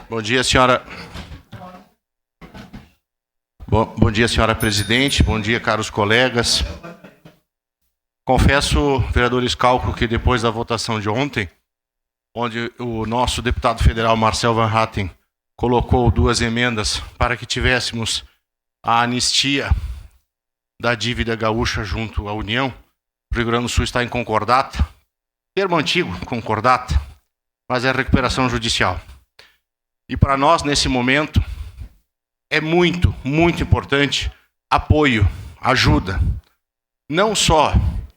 Bom dia, senhora. Bom dia, senhora presidente. Bom dia, caros colegas. Confesso, vereador Schalco, que depois da votação de ontem, onde o nosso deputado federal Marcel Van Hatten colocou 2 emendas para que tivéssemos a anistia da dívida gaúcha junto à União, o Rio Grande do Sul está em concordata, termo antigo, concordata, mas é recuperação judicial. E para nós, nesse momento, é muito, muito importante apoio, ajuda, não só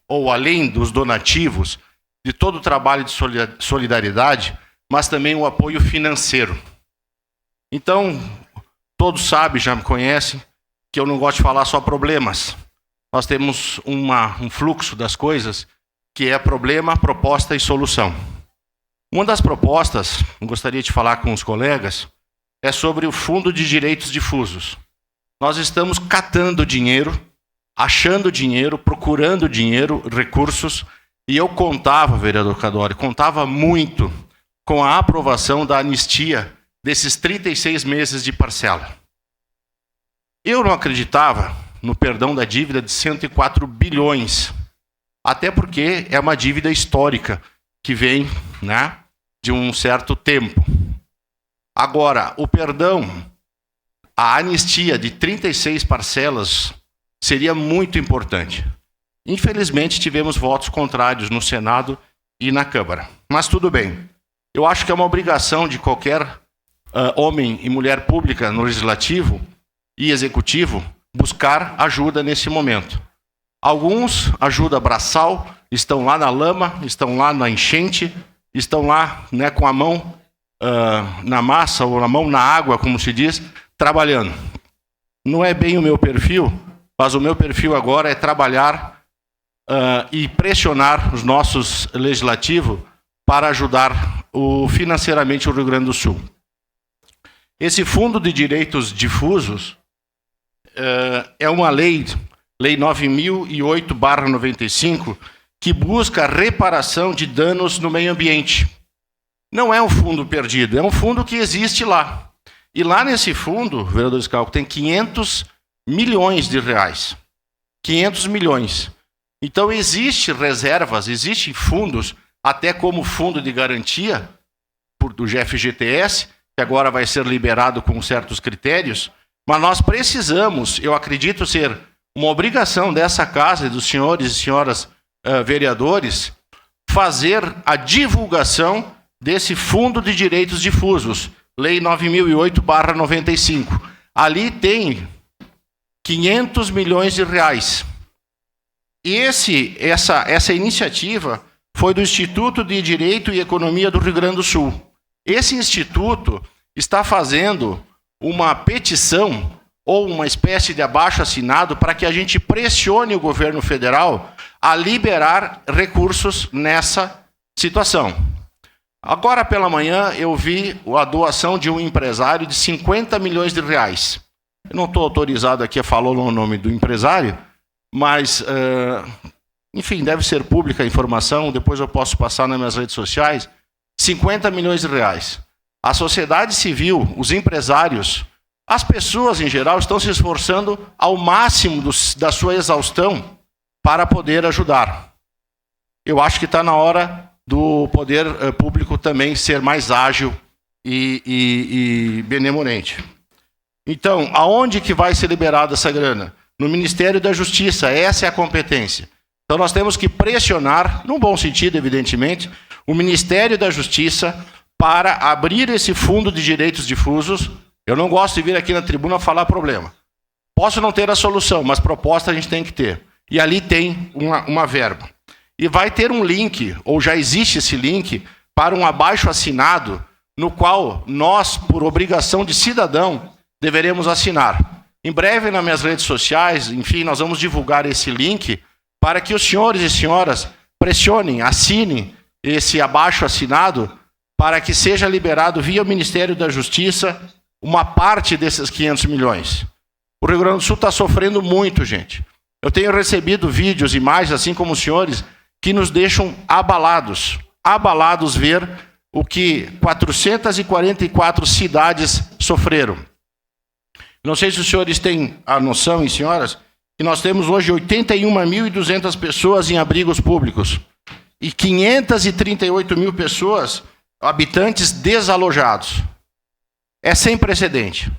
ou além dos donativos, de todo o trabalho de solidariedade, mas também o apoio financeiro. Então, todos sabem, já me conhecem, que eu não gosto de falar só problemas. Nós temos um fluxo das coisas que é problema, proposta e solução. Uma das propostas, eu gostaria de falar com os colegas, é sobre o Fundo de Direitos Difusos. Nós estamos catando dinheiro, achando dinheiro, procurando dinheiro, recursos, e eu contava, vereador Cadore, contava muito com a aprovação da anistia desses 36 meses de parcela. Eu não acreditava no perdão da dívida de 104 bilhões, até porque é uma dívida histórica que vem, né, de um certo tempo. Agora, o perdão, a anistia de 36 parcelas seria muito importante. Infelizmente, tivemos votos contrários no Senado e na Câmara. Mas tudo bem. Eu acho que é uma obrigação de qualquer homem e mulher pública no Legislativo e Executivo buscar ajuda nesse momento. Alguns, ajuda braçal, estão lá na lama, estão lá na enchente, estão lá, né, com a mão na massa ou a mão na água, como se diz, trabalhando. Não é bem o meu perfil, mas o meu perfil agora é trabalhar e pressionar os nossos legislativos para ajudar financeiramente o Rio Grande do Sul. Esse Fundo de Direitos Difusos é uma lei 9008/95, que busca a reparação de danos no meio ambiente. Não é um fundo perdido, é um fundo que existe lá. E lá nesse fundo, vereador Schalco, tem 500 milhões de reais. 500 milhões. Então, existem reservas, existem fundos, até como fundo de garantia do GFGTS, que agora vai ser liberado com certos critérios, mas nós precisamos, eu acredito ser uma obrigação dessa casa e dos senhores e senhoras vereadores, fazer a divulgação desse Fundo de Direitos Difusos, Lei 9008/95. Ali tem 500 milhões de reais. E essa iniciativa foi do Instituto de Direito e Economia do Rio Grande do Sul. Esse instituto está fazendo uma petição ou uma espécie de abaixo-assinado para que a gente pressione o governo federal a liberar recursos nessa situação. Agora pela manhã eu vi a doação de um empresário de 50 milhões de reais. Eu não estou autorizado aqui a falar o nome do empresário, mas, enfim, deve ser pública a informação, depois eu posso passar nas minhas redes sociais. 50 milhões de reais. A sociedade civil, os empresários, as pessoas em geral estão se esforçando ao máximo da sua exaustão para poder ajudar. Eu acho que está na hora do poder público também ser mais ágil e benevolente. Então, aonde que vai ser liberada essa grana? No Ministério da Justiça, essa é a competência. Então nós temos que pressionar, num bom sentido, evidentemente, o Ministério da Justiça para abrir esse Fundo de Direitos Difusos. Eu não gosto de vir aqui na tribuna falar problema. Posso não ter a solução, mas proposta a gente tem que ter. E ali tem uma verba. E vai ter um link, ou já existe esse link, para um abaixo-assinado, no qual nós, por obrigação de cidadão, deveremos assinar. Em breve, nas minhas redes sociais, enfim, nós vamos divulgar esse link para que os senhores e senhoras pressionem, assinem esse abaixo-assinado para que seja liberado via o Ministério da Justiça uma parte desses 500 milhões. O Rio Grande do Sul está sofrendo muito, gente. Eu tenho recebido vídeos, imagens, assim como os senhores, que nos deixam abalados ver o que 444 cidades sofreram. Não sei se os senhores têm a noção, e senhoras, que nós temos hoje 81.200 pessoas em abrigos públicos e 538 mil pessoas, habitantes desalojados. É sem precedente.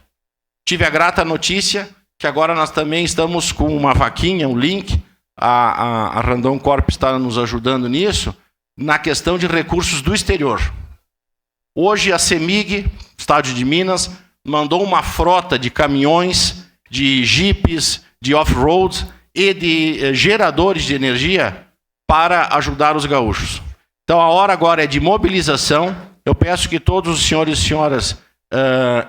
Tive a grata notícia que agora nós também estamos com uma vaquinha, um link, a Randon Corp está nos ajudando nisso, na questão de recursos do exterior. Hoje a CEMIG, Estado de Minas, mandou uma frota de caminhões, de jipes, de off-road e de geradores de energia para ajudar os gaúchos. Então a hora agora é de mobilização. Eu peço que todos os senhores e senhoras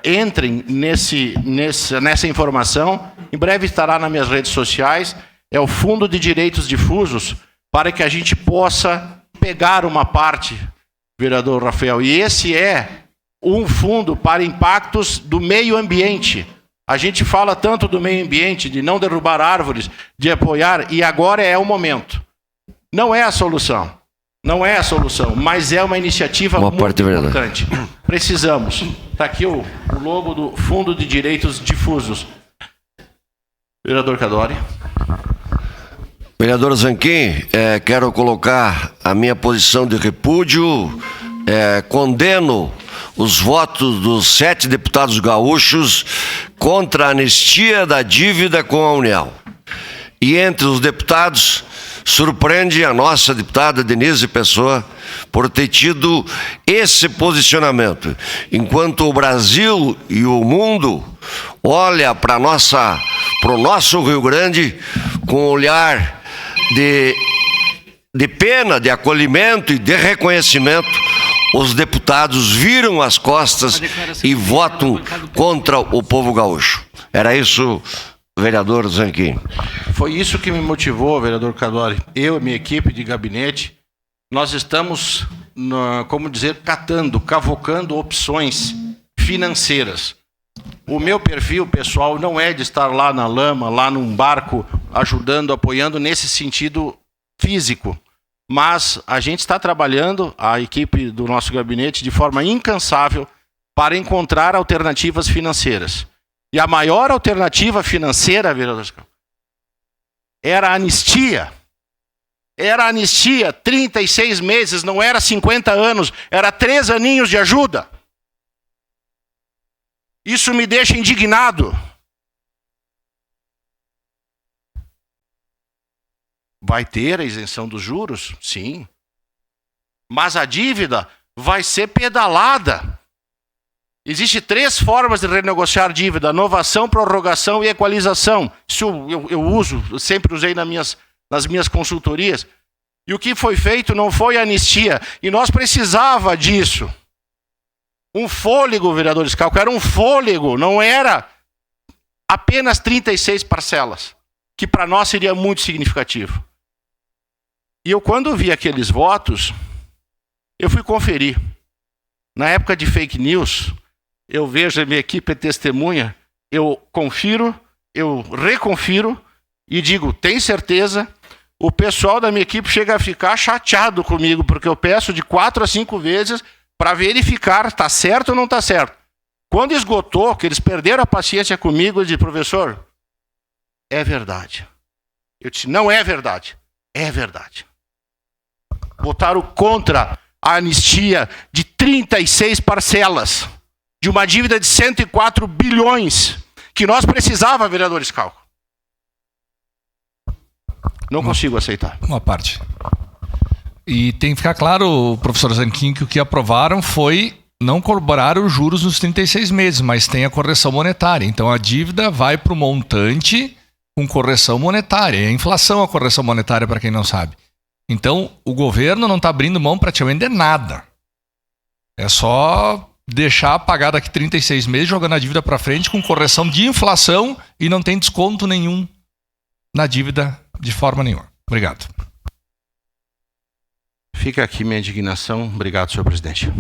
entrem nessa informação. Em breve estará nas minhas redes sociais. É o Fundo de Direitos Difusos, para que a gente possa pegar uma parte, vereador Rafael. E esse é um fundo para impactos do meio ambiente. A gente fala tanto do meio ambiente, de não derrubar árvores, de apoiar, e agora é o momento. Não é a solução. Não é a solução, mas é uma iniciativa muito importante. Precisamos. Está aqui o logo do Fundo de Direitos Difusos. Vereador Cadore. Vereador Zanquim, quero colocar a minha posição de repúdio. Condeno os votos dos 7 deputados gaúchos contra a anistia da dívida com a União. E entre os deputados, surpreende a nossa deputada Denise Pessoa por ter tido esse posicionamento. Enquanto o Brasil e o mundo olha para o nosso Rio Grande com um olhar de pena, de acolhimento e de reconhecimento, os deputados viram as costas e votam contra o povo gaúcho. Era isso, vereador Zanquim. Foi isso que me motivou, vereador Cadore. Eu e minha equipe de gabinete, nós estamos, cavocando opções financeiras. O meu perfil pessoal não é de estar lá na lama, lá num barco, ajudando, apoiando nesse sentido físico. Mas a gente está trabalhando, a equipe do nosso gabinete, de forma incansável para encontrar alternativas financeiras. E a maior alternativa financeira, vereador, era a anistia. Era a anistia, 36 meses, não era 50 anos, era 3 aninhos de ajuda. Isso me deixa indignado. Vai ter a isenção dos juros? Sim. Mas a dívida vai ser pedalada. Existem 3 formas de renegociar dívida: novação, prorrogação e equalização. Isso eu sempre usei nas minhas consultorias. E o que foi feito não foi anistia. E nós precisava disso. Um fôlego, vereador Scalco, era um fôlego, não era apenas 36 parcelas, que para nós seria muito significativo. E eu, quando vi aqueles votos, eu fui conferir. Na época de fake news, eu vejo, a minha equipe é testemunha, eu confiro, eu reconfiro e digo, tem certeza? O pessoal da minha equipe chega a ficar chateado comigo, porque eu peço de 4 a 5 vezes para verificar, está certo ou não está certo. Quando esgotou, que eles perderam a paciência comigo, eu disse, professor, é verdade. Eu disse, não é verdade. É verdade. Votaram contra a anistia de 36 parcelas, de uma dívida de 104 bilhões, que nós precisava, vereador Scalco. Não consigo aceitar. Uma parte. E tem que ficar claro, professor Zanquim, que o que aprovaram foi não corroborar os juros nos 36 meses, mas tem a correção monetária. Então a dívida vai para o montante com correção monetária. É a inflação a correção monetária, para quem não sabe. Então o governo não está abrindo mão praticamente de nada. É só deixar pagar daqui 36 meses, jogando a dívida para frente com correção de inflação e não tem desconto nenhum na dívida de forma nenhuma. Obrigado. Fica aqui minha indignação. Obrigado, senhor presidente.